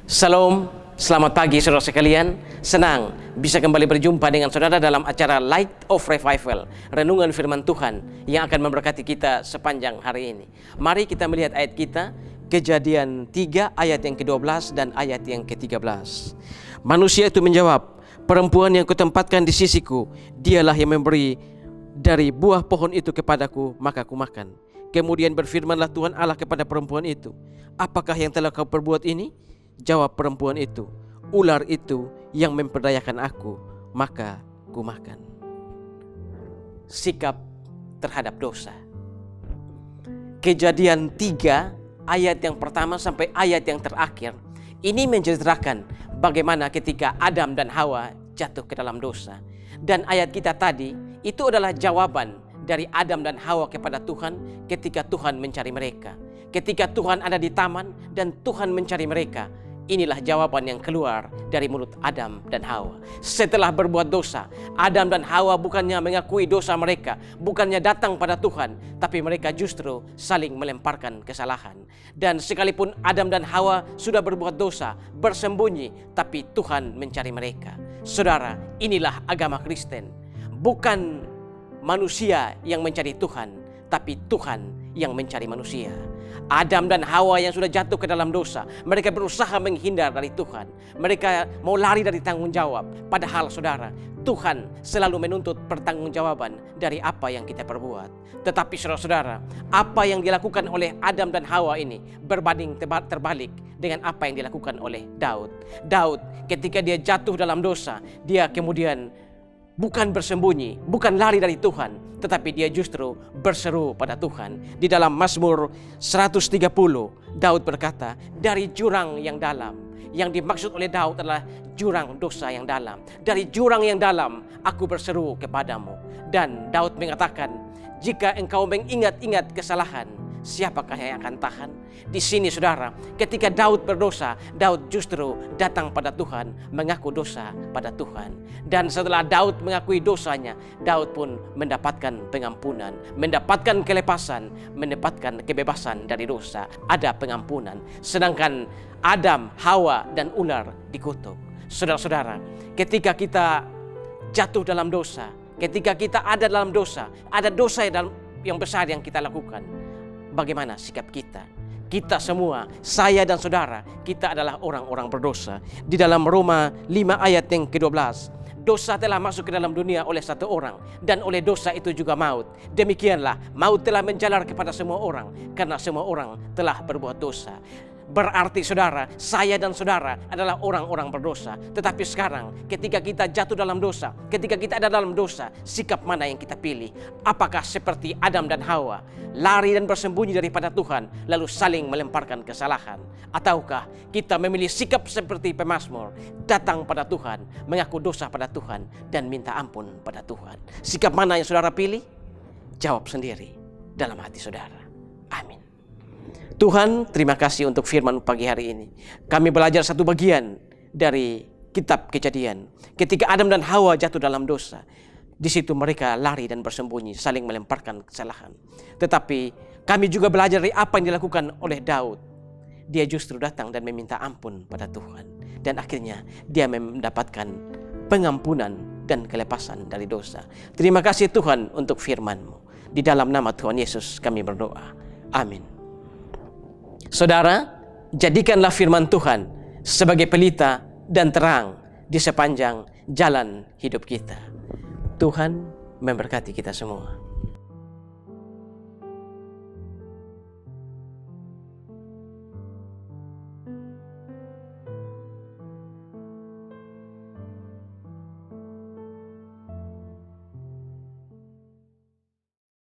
Salam, selamat pagi saudara sekalian. Senang bisa kembali berjumpa dengan saudara dalam acara Light of Revival, renungan firman Tuhan yang akan memberkati kita sepanjang hari ini. Mari kita melihat ayat kita, Kejadian 3 ayat yang ke-12 dan ayat yang ke-13. Manusia itu menjawab, perempuan yang kutempatkan di sisiku, dialah yang memberi dari buah pohon itu kepadaku, maka kumakan. Kemudian berfirmanlah Tuhan Allah kepada perempuan itu, apakah yang telah kau perbuat ini? Jawab perempuan itu, ular itu yang memperdayakan aku, maka kumakan. Sikap terhadap dosa. Kejadian 3 ayat yang pertama sampai ayat yang terakhir ini menceritakan bagaimana ketika Adam dan Hawa jatuh ke dalam dosa. Dan ayat kita tadi itu adalah jawaban dari Adam dan Hawa kepada Tuhan ketika Tuhan mencari mereka. Ketika Tuhan ada di taman dan Tuhan mencari mereka, inilah jawaban yang keluar dari mulut Adam dan Hawa. Setelah berbuat dosa, Adam dan Hawa bukannya mengakui dosa mereka, bukannya datang pada Tuhan, tapi mereka justru saling melemparkan kesalahan. Dan sekalipun Adam dan Hawa sudah berbuat dosa, bersembunyi, tapi Tuhan mencari mereka. Saudara, inilah agama Kristen. Bukan manusia yang mencari Tuhan, tapi Tuhan yang mencari manusia. Adam dan Hawa yang sudah jatuh ke dalam dosa, mereka berusaha menghindar dari Tuhan. Mereka mau lari dari tanggung jawab. Padahal saudara, Tuhan selalu menuntut pertanggungjawaban dari apa yang kita perbuat. Tetapi saudara-saudara, apa yang dilakukan oleh Adam dan Hawa ini berbanding terbalik dengan apa yang dilakukan oleh Daud. Daud ketika dia jatuh dalam dosa, dia kemudian bukan bersembunyi, bukan lari dari Tuhan, tetapi dia justru berseru pada Tuhan. Di dalam Mazmur 130, Daud berkata, dari jurang yang dalam. Yang dimaksud oleh Daud adalah jurang dosa yang dalam. Dari jurang yang dalam, aku berseru kepadamu. Dan Daud mengatakan, jika engkau mengingat-ingat kesalahan, siapakah yang akan tahan? Di sini saudara, ketika Daud berdosa, Daud justru datang pada Tuhan, mengaku dosa pada Tuhan. Dan setelah Daud mengakui dosanya, Daud pun mendapatkan pengampunan, mendapatkan kelepasan, mendapatkan kebebasan dari dosa. Ada pengampunan. Sedangkan Adam, Hawa, dan ular dikutuk. Saudara-saudara, ketika kita jatuh dalam dosa, ketika kita ada dalam dosa, ada dosa yang besar yang kita lakukan, bagaimana sikap kita? Kita semua, saya dan saudara, kita adalah orang-orang berdosa. Di dalam Roma 5 ayat yang ke-12, dosa telah masuk ke dalam dunia oleh satu orang, dan oleh dosa itu juga maut. Demikianlah, maut telah menjalar kepada semua orang, karena semua orang telah berbuat dosa. Berarti saudara, saya dan saudara adalah orang-orang berdosa. Tetapi sekarang ketika kita jatuh dalam dosa, ketika kita ada dalam dosa, sikap mana yang kita pilih? Apakah seperti Adam dan Hawa, lari dan bersembunyi daripada Tuhan, lalu saling melemparkan kesalahan? Ataukah kita memilih sikap seperti pemazmur, datang pada Tuhan, mengaku dosa pada Tuhan, dan minta ampun pada Tuhan? Sikap mana yang saudara pilih? Jawab sendiri dalam hati saudara. Amin. Tuhan, terima kasih untuk firman pagi hari ini. Kami belajar satu bagian dari kitab Kejadian. Ketika Adam dan Hawa jatuh dalam dosa, di situ mereka lari dan bersembunyi, saling melemparkan kesalahan. Tetapi kami juga belajar dari apa yang dilakukan oleh Daud. Dia justru datang dan meminta ampun pada Tuhan. Dan akhirnya dia mendapatkan pengampunan dan kelepasan dari dosa. Terima kasih Tuhan untuk firman-Mu. Di dalam nama Tuhan Yesus kami berdoa. Amin. Saudara, jadikanlah firman Tuhan sebagai pelita dan terang di sepanjang jalan hidup kita. Tuhan memberkati kita semua.